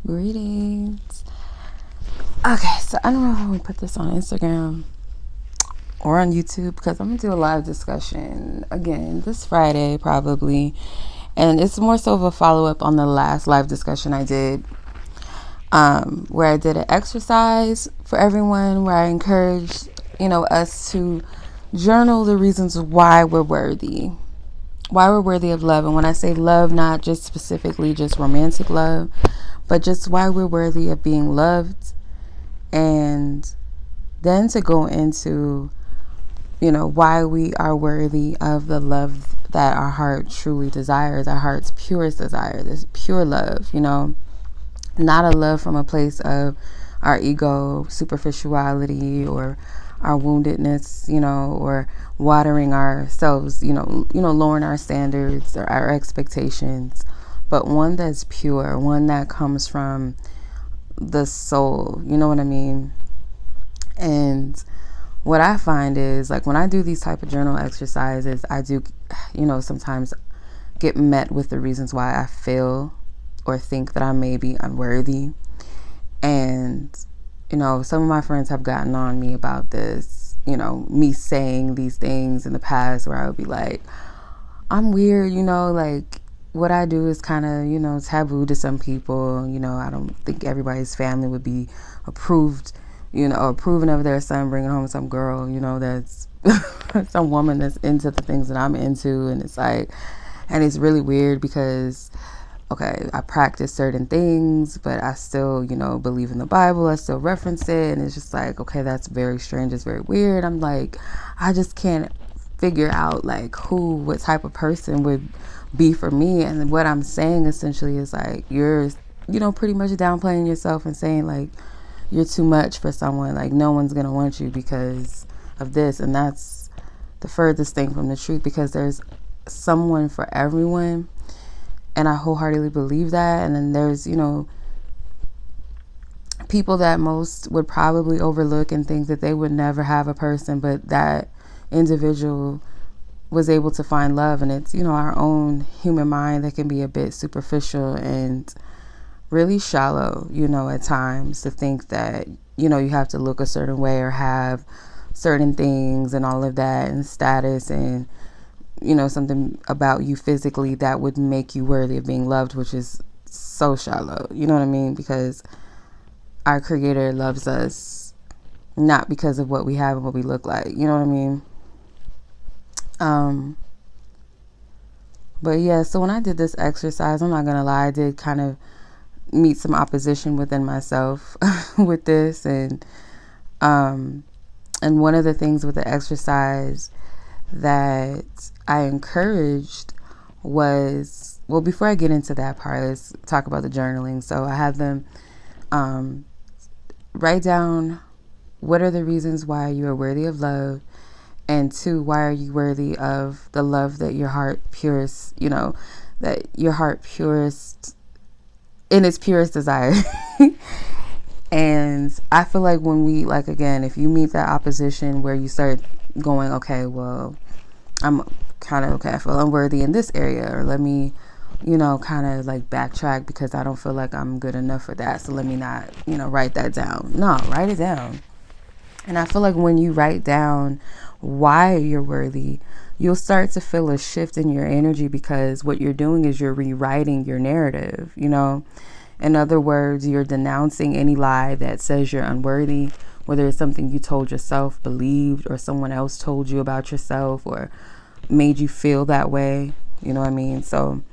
Greetings. Okay, so I don't know if I'm gonna put this on Instagram or on YouTube because I'm gonna do a live discussion again this Friday probably, and it's more so of a follow-up on the last live discussion I did, where I did an exercise for everyone where I encouraged us to journal the reasons why we're worthy of love. And when I say love, not just specifically just romantic love, but just why we're worthy of being loved. And then to go into, why we are worthy of the love that our heart truly desires, our heart's purest desire, this pure love, not a love from a place of our ego, superficiality, or our woundedness, or watering ourselves, lowering our standards or our expectations, but one that's pure, one that comes from the soul, you know what I mean? And what I find is, like, when I do these type of journal exercises, I do, sometimes get met with the reasons why I feel or think that I may be unworthy. And some of my friends have gotten on me about this, me saying these things in the past where I would be like, I'm weird, like what I do is kind of, taboo to some people. I don't think everybody's family would be approving of their son bringing home some girl, that's some woman that's into the things that I'm into. And it's like, and it's really weird because, okay, I practice certain things, but I still, believe in the Bible. I still reference it. And it's just like, okay, that's very strange. It's very weird. I'm like, I just can't figure out like what type of person would be for me. And what I'm saying essentially is like, you're, pretty much downplaying yourself and saying like, you're too much for someone. Like, no one's going to want you because of this. And that's the furthest thing from the truth, because there's someone for everyone. And I wholeheartedly believe that. And then there's, people that most would probably overlook and think that they would never have a person, but that individual was able to find love. And it's, our own human mind that can be a bit superficial and really shallow, at times, to think that, you have to look a certain way or have certain things and all of that and status and, something about you physically that would make you worthy of being loved, which is so shallow. You know what I mean? Because our Creator loves us not because of what we have and what we look like. You know what I mean? But yeah, so when I did this exercise, I'm not gonna lie, I did kind of meet some opposition within myself with this. And one of the things with the exercise that I encouraged was, well, before I get into that part, let's talk about the journaling. So I had them write down, what are the reasons why you are worthy of love? And 2, why are you worthy of the love that your heart purest, that your heart purest in its purest desire. And I feel like when we, like, again, if you meet that opposition where you start going, okay, well, I'm kind of, okay, I feel unworthy in this area, or let me, kind of like backtrack because I don't feel like I'm good enough for that. So let me not, write that down. No, write it down. And I feel like when you write down why you're worthy, you'll start to feel a shift in your energy, because what you're doing is you're rewriting your narrative, In other words, you're denouncing any lie that says you're unworthy, whether it's something you told yourself, believed, or someone else told you about yourself or made you feel that way. You know what I mean? So,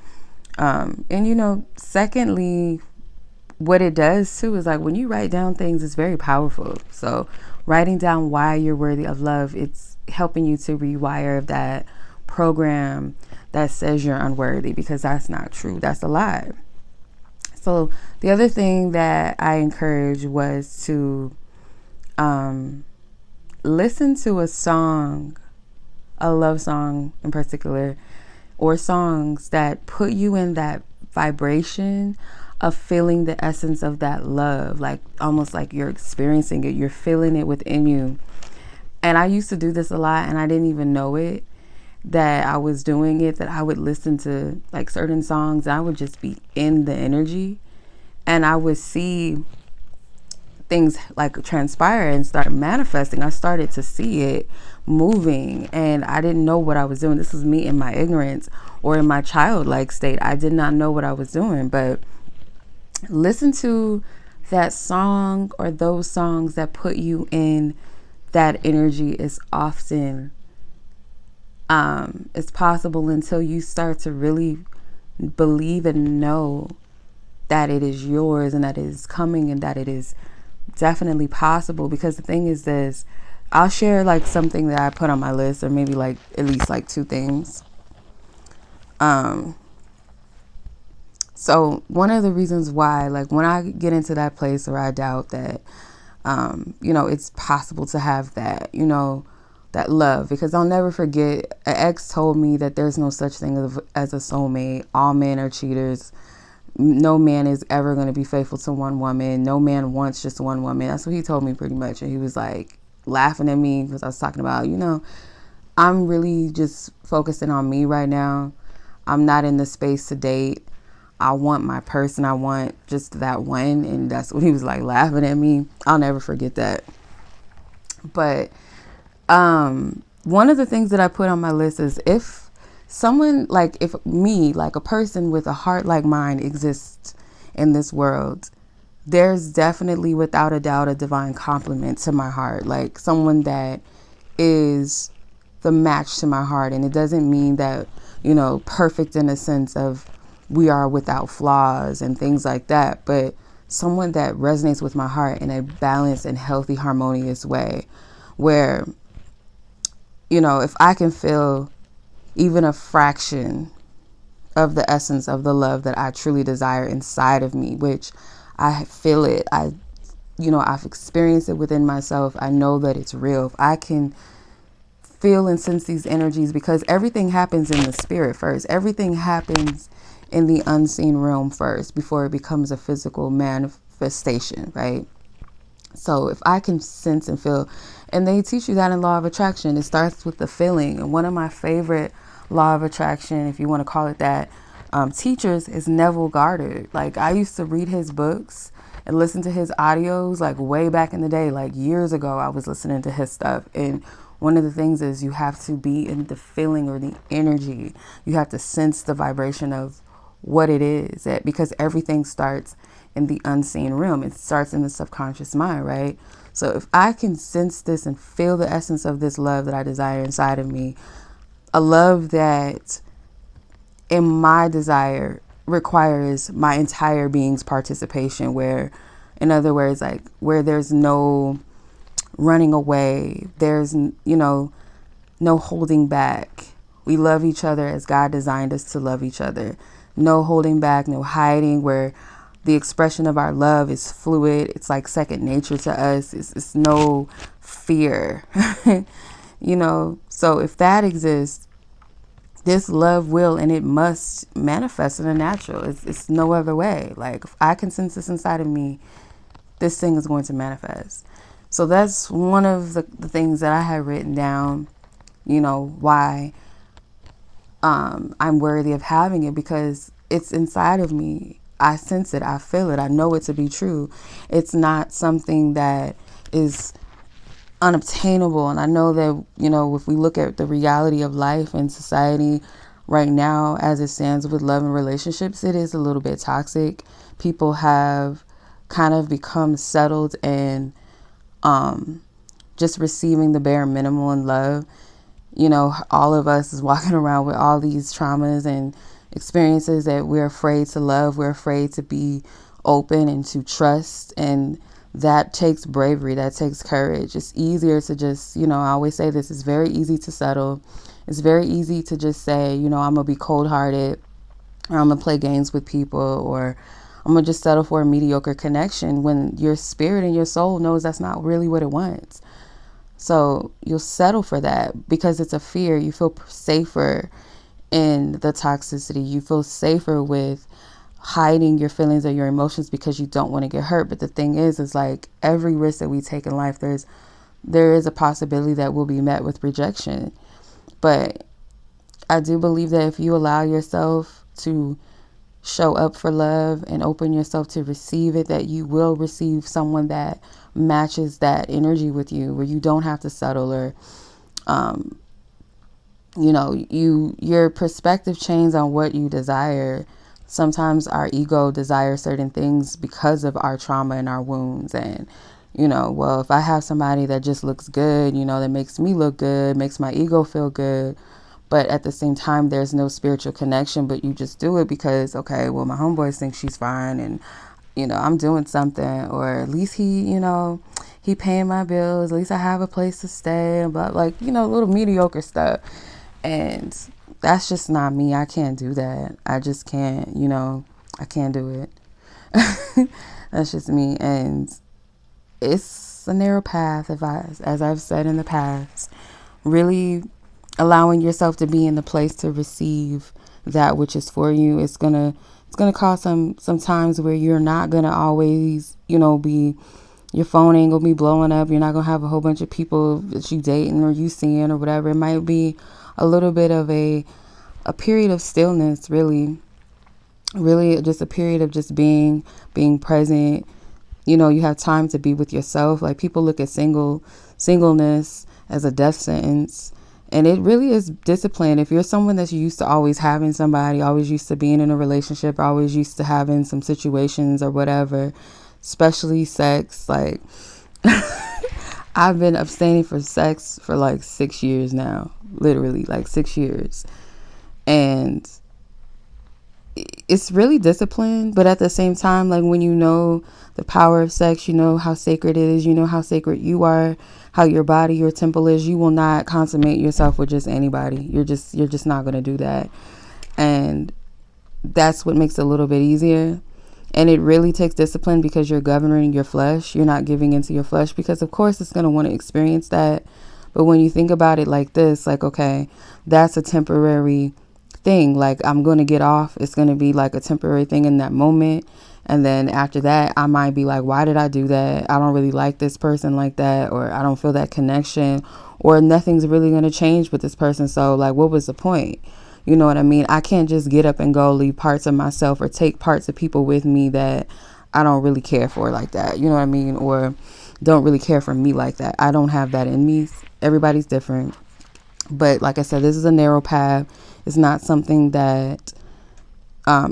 secondly, what it does too is, like, when you write down things, it's very powerful. So writing down why you're worthy of love, it's helping you to rewire that program that says you're unworthy, because that's not true. That's a lie. So the other thing that I encouraged was to listen to a song, a love song in particular, or songs that put you in that vibration of feeling the essence of that love, like almost like you're experiencing it, you're feeling it within you. And I used to do this a lot, and I didn't even know it, that I was doing it, that I would listen to like certain songs, and I would just be in the energy. and I would see things like transpire and start manifesting. I started to see it moving, and I didn't know what I was doing. This was me in my ignorance or in my childlike state. I did not know what I was doing. But listen to that song or those songs that put you in that energy. Is often it's possible until you start to really believe and know that it is yours and that it is coming and that it is definitely possible. Because the thing is this, I'll share like something that I put on my list, or maybe like at least like 2 things. So one of the reasons why, like when I get into that place where I doubt that, it's possible to have that, that love, because I'll never forget, an ex told me that there's no such thing as a soulmate. All men are cheaters. No man is ever going to be faithful to one woman. No man wants just one woman. That's what he told me pretty much. And he was like laughing at me because I was talking about, I'm really just focusing on me right now. I'm not in the space to date. I want my person. I want just that one. And that's what he was like laughing at me. I'll never forget that. But one of the things that I put on my list is, if someone, like if me, like a person with a heart like mine exists in this world, there's definitely without a doubt a divine complement to my heart, like someone that is the match to my heart. And it doesn't mean that, perfect in a sense of we are without flaws and things like that, but someone that resonates with my heart in a balanced and healthy, harmonious way, where, if I can feel even a fraction of the essence of the love that I truly desire inside of me, which I feel it. I've experienced it within myself. I know that it's real. If I can feel and sense these energies, because everything happens in the spirit first. Everything happens in the unseen realm first before it becomes a physical manifestation, right? So if I can sense and feel, and they teach you that in Law of Attraction, it starts with the feeling. And one of my favorite Law of Attraction, if you want to call it that, teachers is Neville Goddard. Like I used to read his books and listen to his audios like way back in the day, like years ago. I was listening to his stuff. And one of the things is you have to be in the feeling or the energy. You have to sense the vibration of what it is, because everything starts in the unseen realm. It starts in the subconscious mind, right? So if I can sense this and feel the essence of this love that I desire inside of me, a love that in my desire requires my entire being's participation, where, in other words, like where there's no running away, there's, no holding back. We love each other as God designed us to love each other. No holding back, no hiding, where the expression of our love is fluid. It's like second nature to us. It's no fear, So if that exists, this love will and it must manifest in the natural. It's no other way. Like if I can sense this inside of me, this thing is going to manifest. So that's one of the things that I have written down, why I'm worthy of having it, because it's inside of me. I sense it. I feel it. I know it to be true. It's not something that is unobtainable. And I know that, if we look at the reality of life and society right now, as it stands with love and relationships, it is a little bit toxic. People have kind of become settled and just receiving the bare minimum in love. All of us is walking around with all these traumas and experiences that we're afraid to love. We're afraid to be open and to trust. And that takes bravery. That takes courage. It's easier to just, I always say this, it's very easy to settle. It's very easy to just say, I'm going to be cold-hearted, or I'm going to play games with people, or I'm going to just settle for a mediocre connection, when your spirit and your soul knows that's not really what it wants. So you'll settle for that because it's a fear. You feel safer in the toxicity. You feel safer with hiding your feelings or your emotions because you don't want to get hurt. But the thing is like every risk that we take in life, there is a possibility that we'll be met with rejection. But I do believe that if you allow yourself to show up for love and open yourself to receive it, that you will receive someone that matches that energy with you, where you don't have to settle, or your perspective changes on what you desire. Sometimes our ego desires certain things because of our trauma and our wounds. And, well, if I have somebody that just looks good, that makes me look good, makes my ego feel good, but at the same time, there's no spiritual connection, but you just do it because, okay, well, my homeboys think she's fine, and, I'm doing something, or at least he paying my bills, at least I have a place to stay, but little mediocre stuff. And that's just not me. I can't do that. I just can't, I can't do it. That's just me. And it's a narrow path, as I've said in the past. Really allowing yourself to be in the place to receive that which is for you. It's gonna cause some times where you're not gonna always, be, your phone ain't gonna be blowing up. You're not gonna have a whole bunch of people that you dating or you seeing or whatever. It might be a little bit of a period of stillness, really just a period of just being present. You have time to be with yourself. Like, people look at singleness as a death sentence, and it really is discipline. If you're someone that's used to always having somebody, always used to being in a relationship, always used to having some situations or whatever, especially sex, like I've been abstaining for sex for like 6 years now, literally like 6 years. And it's really discipline, but at the same time, like, when you know the power of sex, you know how sacred it is, you know how sacred you are, how your body, your temple is, you will not consummate yourself with just anybody. You're just not going to do that. And that's what makes it a little bit easier. And it really takes discipline because you're governing your flesh. You're not giving into your flesh, because of course it's going to want to experience that. But when you think about it like this, like, okay, that's a temporary thing. Like, I'm going to get off. It's going to be like a temporary thing in that moment. And then after that, I might be like, why did I do that? I don't really like this person like that, or I don't feel that connection, or nothing's really going to change with this person. So like, what was the point? You know what I mean? I can't just get up and go leave parts of myself or take parts of people with me that I don't really care for like that. You know what I mean? Or don't really care for me like that. I don't have that in me. Everybody's different. But like I said, this is a narrow path. It's not something that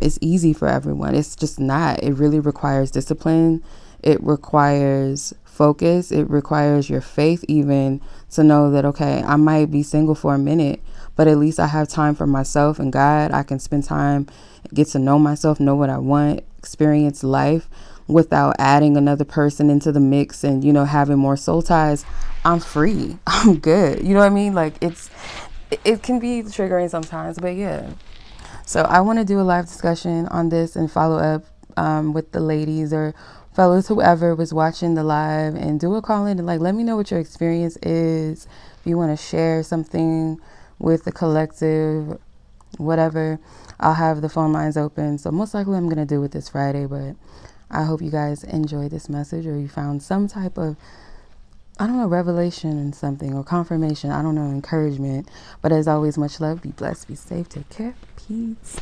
is easy for everyone. It's just not. It really requires discipline. It requires focus. It requires your faith even to know that, okay, I might be single for a minute, but at least I have time for myself and God. I can spend time, get to know myself, know what I want, experience life without adding another person into the mix and, having more soul ties. I'm free. I'm good. You know what I mean? Like, it can be triggering sometimes, but yeah. So I want to do a live discussion on this and follow up with the ladies or fellas, whoever was watching the live, and do a call in and let me know what your experience is. If you want to share something with the collective, whatever, I'll have the phone lines open. So most likely I'm going to do it this Friday, but I hope you guys enjoy this message, or you found some type of, revelation and something, or confirmation, encouragement. But as always, much love, be blessed, be safe, take care, peace.